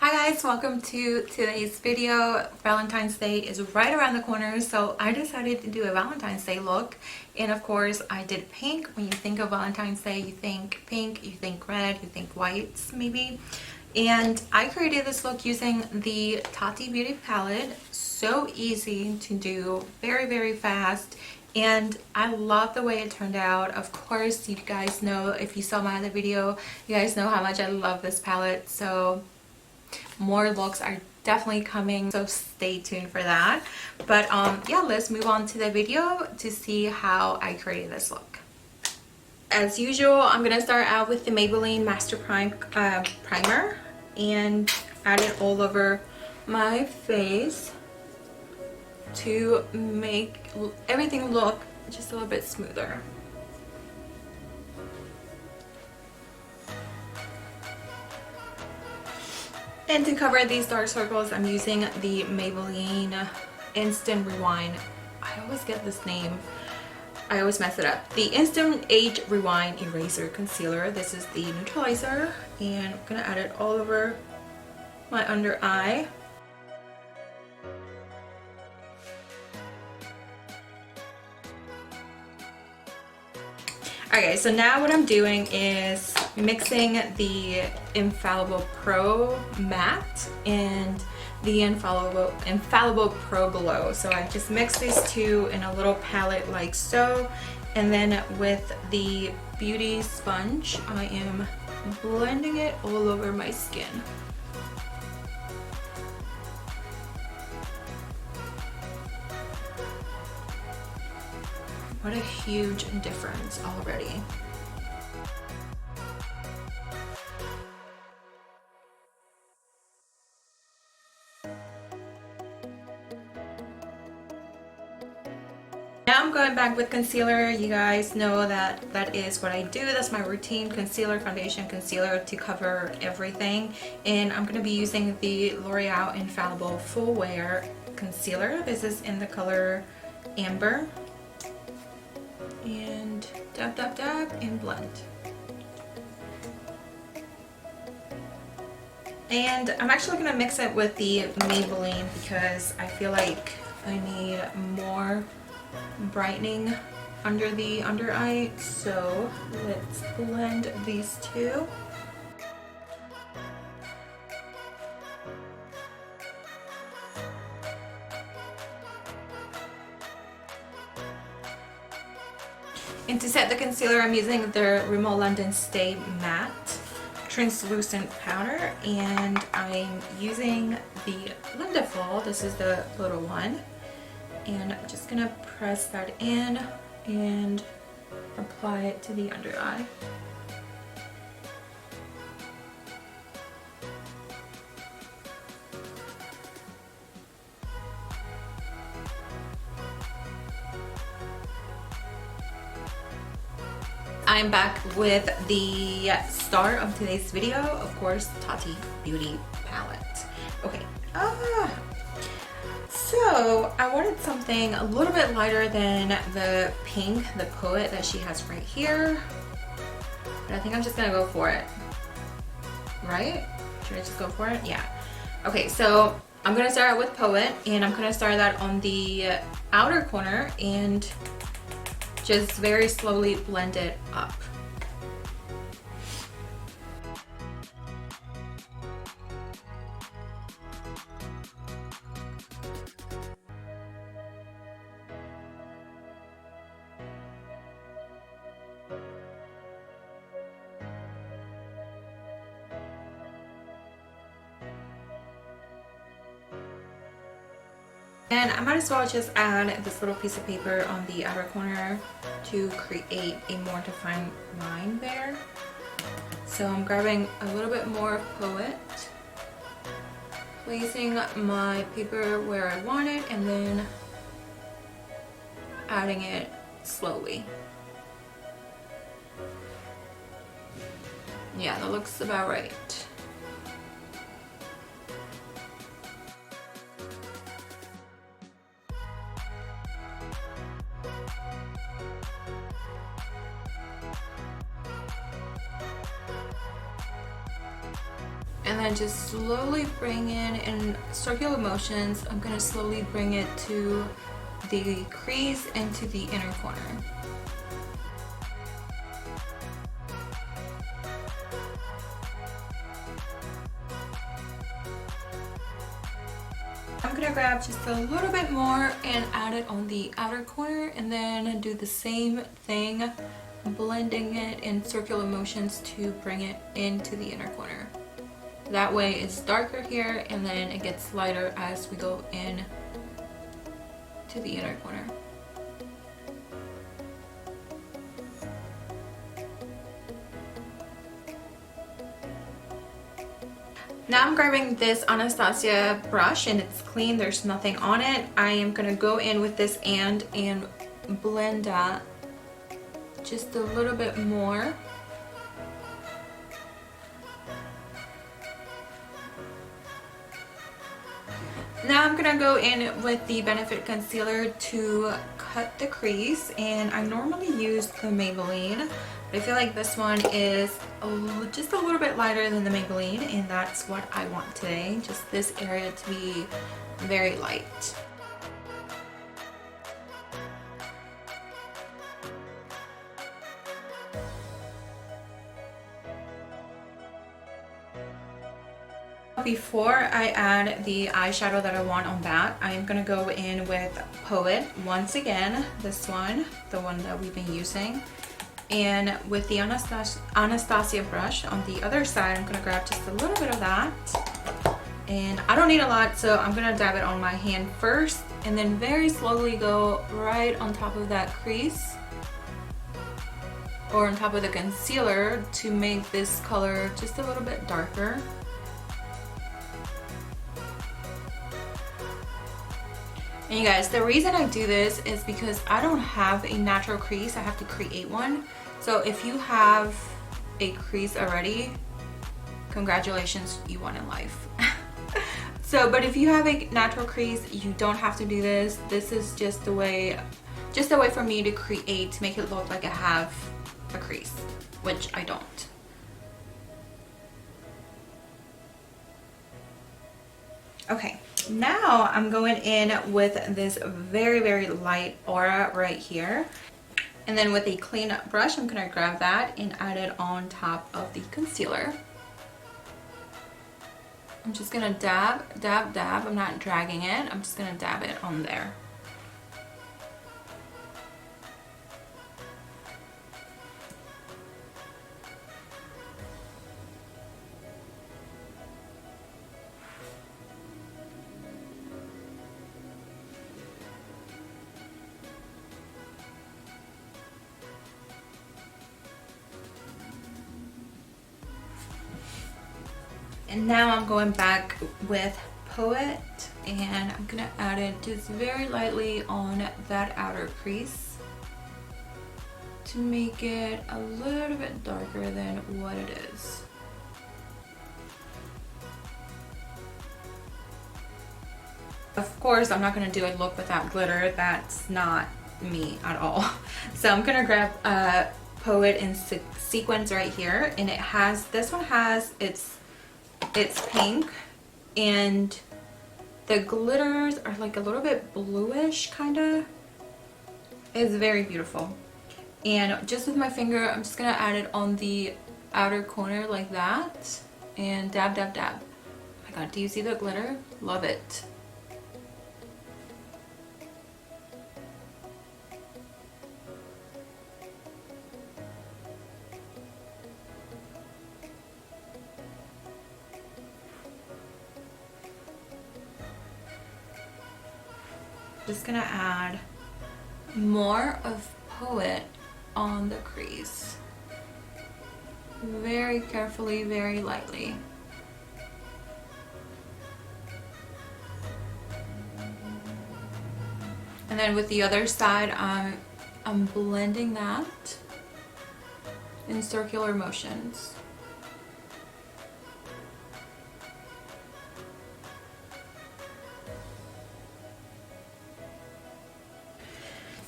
Hi guys, welcome to today's video. Valentine's Day is right around the corner, so I decided to do a Valentine's Day look. And of course, I did pink. When you think of Valentine's Day, you think pink, you think red, you think whites maybe. And I created this look using the Tati Beauty palette. So easy to do, very fast. And I love the way it turned out. Of course, you guys know, if you saw my other video, you guys know how much I love this palette. So more looks are definitely coming, so stay tuned for that. But yeah, let's move on to the video to see how I created this look. As usual, I'm gonna start out with the Maybelline Master Primer and add it all over my face to make everything look just a little bit smoother. And to cover these dark circles, I'm using the Maybelline Instant Rewind. I always get this name. I always mess it up. The Instant Age Rewind Eraser Concealer. This is the Neutralizer. And I'm going to add it all over my under eye. Okay, so now what I'm doing is mixing the Infallible Pro Matte and the Infallible Pro Glow. So I just mix these two in a little palette like so. And then with the Beauty Sponge, I am blending it all over my skin. What a huge difference already. Now I'm going back with concealer. You guys know that that is what I do. That's my routine: concealer, foundation, concealer to cover everything. And I'm going to be using the L'Oreal Infallible Full Wear Concealer. This is in the color Amber. And dab and blend. And I'm actually going to mix it with the Maybelline because I feel like I need more brightening under the under eye. So let's blend these two. And to set the concealer, I'm using the Rimmel London Stay Matte Translucent Powder, and I'm using the Lindafol. This is the little one, and I'm just gonna press that in and apply it to the under eye. I'm back with the star of today's video, of course, Tati Beauty palette. Okay, so I wanted something a little bit lighter than the pink, the Poet that she has right here, but I think I'm just gonna go for it. Right? Should I just go for it? Yeah. Okay, so I'm gonna start out with Poet, and I'm gonna start that on the outer corner and just very slowly blend it up. And I might as well just add this little piece of paper on the outer corner to create a more defined line there. So I'm grabbing a little bit more Poet, placing my paper where I want it, and then adding it slowly. Yeah, that looks about right. And gonna just slowly bring in circular motions, I'm gonna slowly bring it to the crease and to the inner corner. I'm gonna grab just a little bit more and add it on the outer corner, and then do the same thing, blending it in circular motions to bring it into the inner corner. That way it's darker here, and then it gets lighter as we go in to the inner corner. Now I'm grabbing this Anastasia brush, and it's clean, there's nothing on it. I am gonna go in with this and blend that just a little bit more. Now I'm gonna go in with the Benefit Concealer to cut the crease, and I normally use the Maybelline, but I feel like this one is just a little bit lighter than the Maybelline, and that's what I want today, just this area to be very light. Before I add the eyeshadow that I want on that, I'm going to go in with Poet once again, this one, the one that we've been using. And with the Anastasia brush on the other side, I'm going to grab just a little bit of that. And I don't need a lot, so I'm going to dab it on my hand first, and then very slowly go right on top of that crease, or on top of the concealer, to make this color just a little bit darker. And you guys, the reason I do this is because I don't have a natural crease, I have to create one. So if you have a crease already, congratulations, you won in life. So, but if you have a natural crease, you don't have to do this. This is just a way for me to create, to make it look like I have a crease, which I don't. Okay, now I'm going in with this very, very light aura right here. And then with a clean brush, I'm gonna grab that and add it on top of the concealer. I'm just gonna dab, dab, dab. I'm not dragging it. I'm just gonna dab it on there. And now I'm going back with Poet, and I'm gonna add it just very lightly on that outer crease to make it a little bit darker than what it is. Of course, I'm not gonna do a look without glitter. That's not me at all. So I'm gonna grab Poet in sequins right here, and it has, this one has, it's pink, and the glitters are like a little bit bluish kinda. It's very beautiful. And just with my finger, I'm just gonna add it on the outer corner like that, and dab, dab, dab. Oh my god, do you see the glitter? Love it. Just gonna add more of Poet on the crease. Very carefully, very lightly. And then with the other side, I'm blending that in circular motions.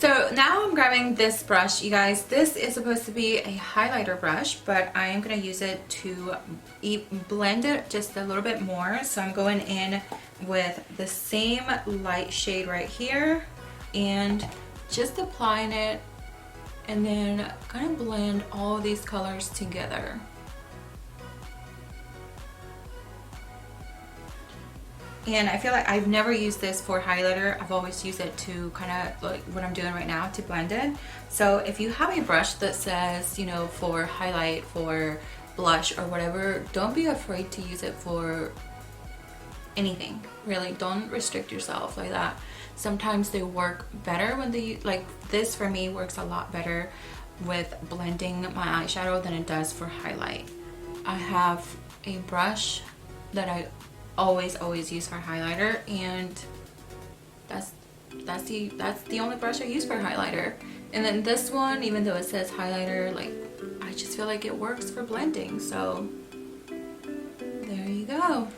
So now I'm grabbing this brush, you guys. This is supposed to be a highlighter brush, but I am going to use it to blend it just a little bit more. So I'm going in with the same light shade right here and just applying it, and then kind of blend all these colors together. And I feel like I've never used this for highlighter. I've always used it to kind of like what I'm doing right now, to blend it. So if you have a brush that says, you know, for highlight, for blush or whatever, don't be afraid to use it for anything. Really, don't restrict yourself like that. Sometimes they work better when they, like this for me works a lot better with blending my eyeshadow than it does for highlight. I have a brush that I always use for highlighter, and that's the only brush I use for highlighter. And then this one, even though it says highlighter, like I just feel like it works for blending. So there you go.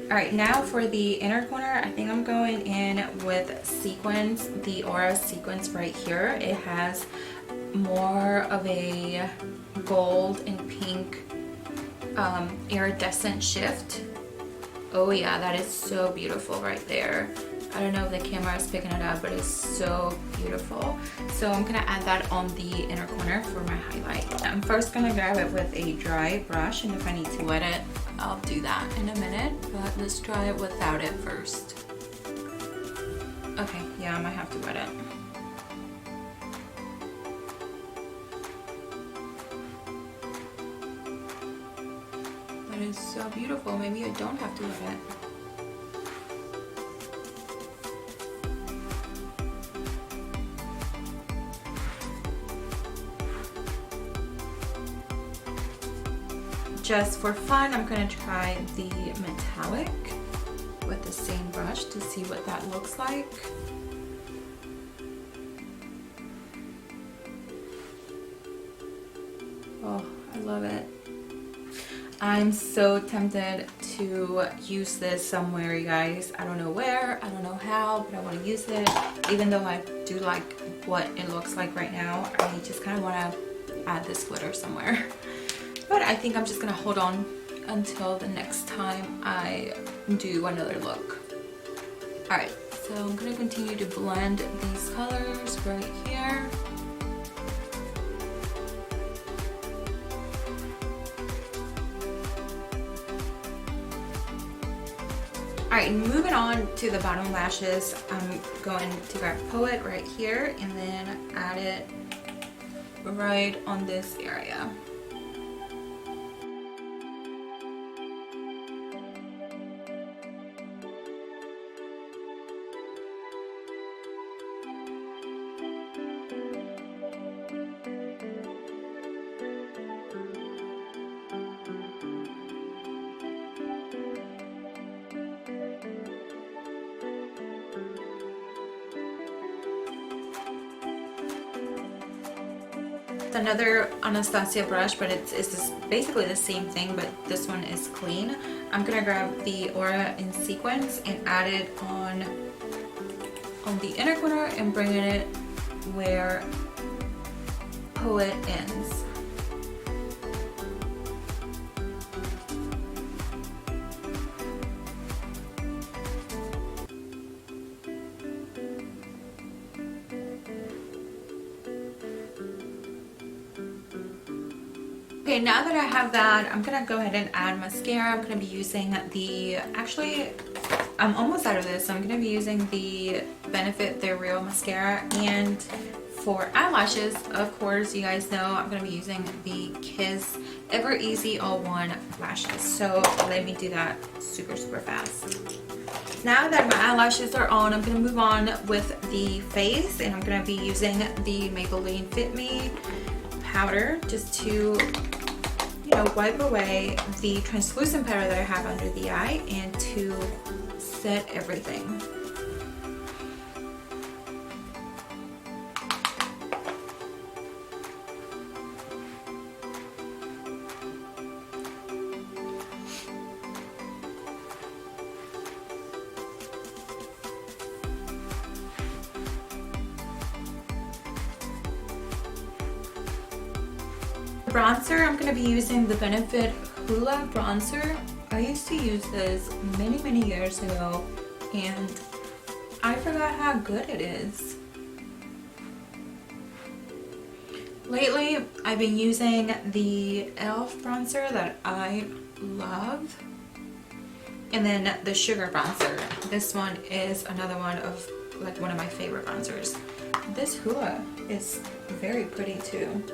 Alright, now for the inner corner, I think I'm going in with sequins, the Aura sequins right here. It has more of a gold and pink iridescent shift. Oh yeah, that is so beautiful right there. I don't know if the camera is picking it up, but it's so beautiful. So I'm gonna add that on the inner corner for my highlight. I'm first gonna grab it with a dry brush, and if I need to wet it, I'll do that in a minute, but let's try it without it first. Okay, yeah, I might have to wet it. That is so beautiful. Maybe I don't have to wet it. Just for fun, I'm going to try the metallic with the same brush to see what that looks like. Oh, I love it. I'm so tempted to use this somewhere, you guys. I don't know where, I don't know how, but I want to use it. Even though I do like what it looks like right now, I just kind of want to add this glitter somewhere. But I think I'm just gonna hold on until the next time I do another look. Alright, so I'm gonna continue to blend these colors right here. Alright, moving on to the bottom lashes, I'm going to grab Poet right here and then add it right on this area. Another Anastasia brush, but it's basically the same thing, but this one is clean. I'm gonna grab the Aura in sequins and add it on the inner corner and bring it where Poet ends. Okay, now that I have that, I'm gonna go ahead and add mascara. I'm gonna be using the, actually, I'm almost out of this, so I'm gonna be using the Benefit the Real mascara. And for eyelashes, of course, you guys know I'm gonna be using the Kiss Ever Easy All-One lashes. So let me do that super fast. Now that my eyelashes are on, I'm gonna move on with the face, and I'm gonna be using the Maybelline Fit Me powder just to, you know, wipe away the translucent powder that I have under the eye and to set everything. bronzer, I'm going to be using the Benefit Hoola bronzer. I used to use this many years ago and I forgot how good it is. Lately, I've been using the e.l.f. bronzer that I love. And then the Sugar bronzer. This one is another one of one of my favorite bronzers. This Hoola is very pretty too.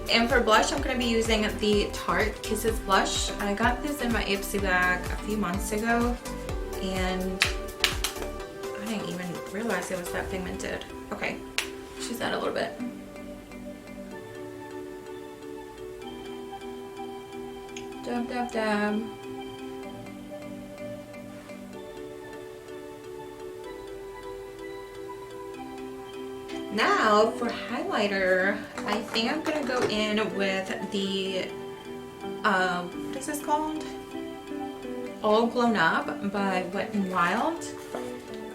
And for blush, I'm going to be using the Tarte Kisses blush. I got this in my Ipsy bag a few months ago, and I didn't even realize it was that pigmented. Okay, let's use that a little bit. Dab, dab, dab. Now for highlighter, I think I'm gonna go in with the what is this called? All Glown Up by Wet n Wild,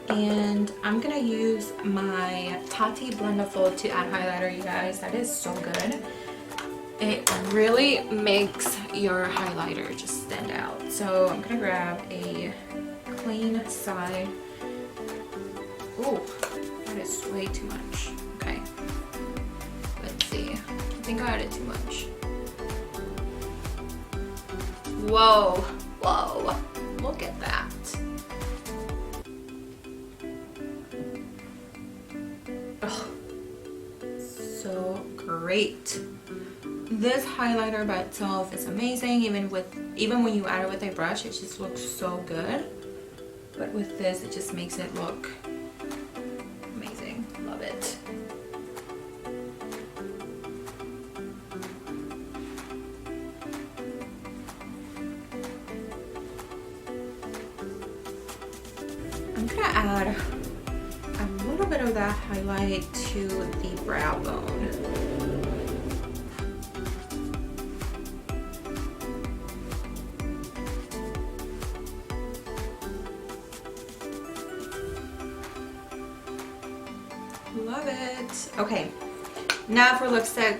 and I'm gonna use my Tati Blendable to add highlighter. You guys, that is so good. It really makes your highlighter just stand out. So I'm gonna grab a clean side. Ooh. That is way too much. Okay. Let's see. I think I added too much. Whoa. Whoa. Look at that. Oh, so great. This highlighter by itself is amazing. Even when you add it with a brush, it just looks so good. But with this, it just makes it look amazing. Love it. I'm gonna add a little bit of that highlight to the brow bone. Love it. Okay, now for lipstick.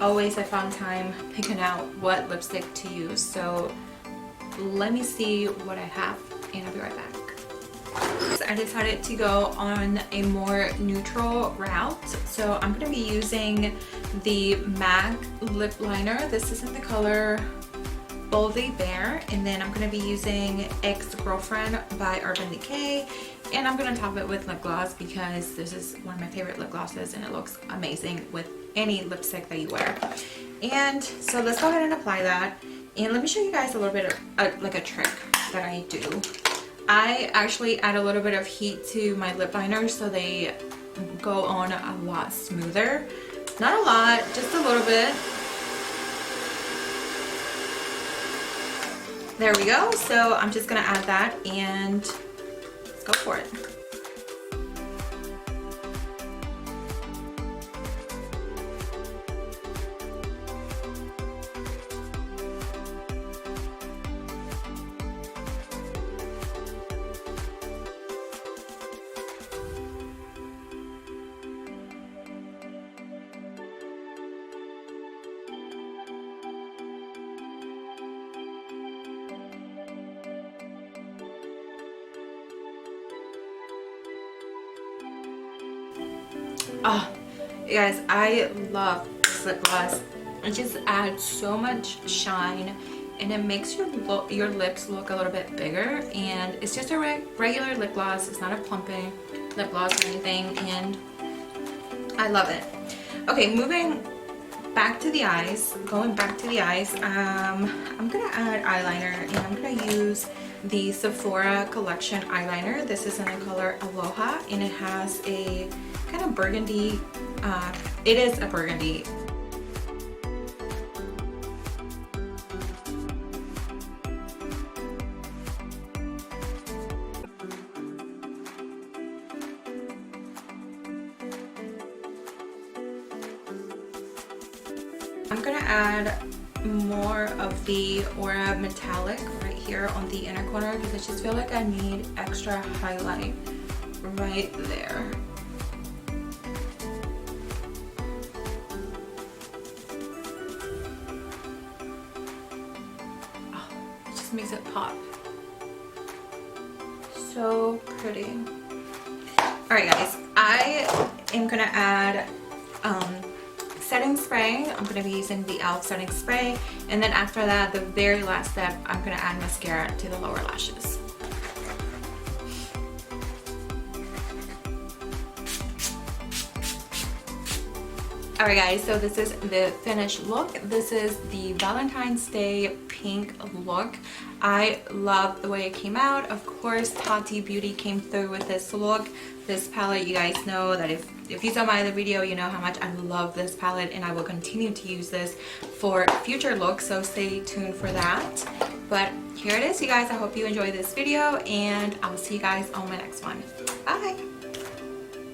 Always I found time picking out what lipstick to use, so let me see what I have and I'll be right back. So I decided to go on a more neutral route, so I'm going to be using the MAC lip liner. This is in the color Boldly Bare, and then I'm going to be using Ex-Girlfriend by Urban Decay, and I'm going to top it with lip gloss because this is one of my favorite lip glosses and it looks amazing with any lipstick that you wear. And so let's go ahead and apply that, and let me show you guys a little bit of like a trick that I do. I actually add a little bit of heat to my lip liner so they go on a lot smoother. Not a lot, just a little bit. There we go. So I'm just gonna add that and let's go for it. Oh, you guys, I love this lip gloss. It just adds so much shine and it makes your lips look a little bit bigger, and it's just a regular lip gloss. It's not a plumping lip gloss or anything, and I love it. Okay, moving back to the eyes, going back to the eyes, I'm gonna add eyeliner, and I'm gonna use the Sephora Collection eyeliner. This is in the color Aloha, and it has a kind of burgundy, it is a burgundy. I'm gonna add more of the Aura Metallic right here on the inner corner because I just feel like I need extra highlight right there. Oh, it just makes it pop. So pretty. Alright guys, I am gonna add setting spray. I'm going to be using the e.l.f. setting spray, and then after that, the very last step, I'm going to add mascara to the lower lashes. Alright guys, so this is the finished look. This is the Valentine's Day pink look. I love the way it came out. Of course, Tati Beauty came through with this look. This palette, you guys know that if you saw my other video, you know how much I love this palette, and I will continue to use this for future looks, so stay tuned for that. But here it is, you guys. I hope you enjoyed this video, and I'll see you guys on my next one. Bye!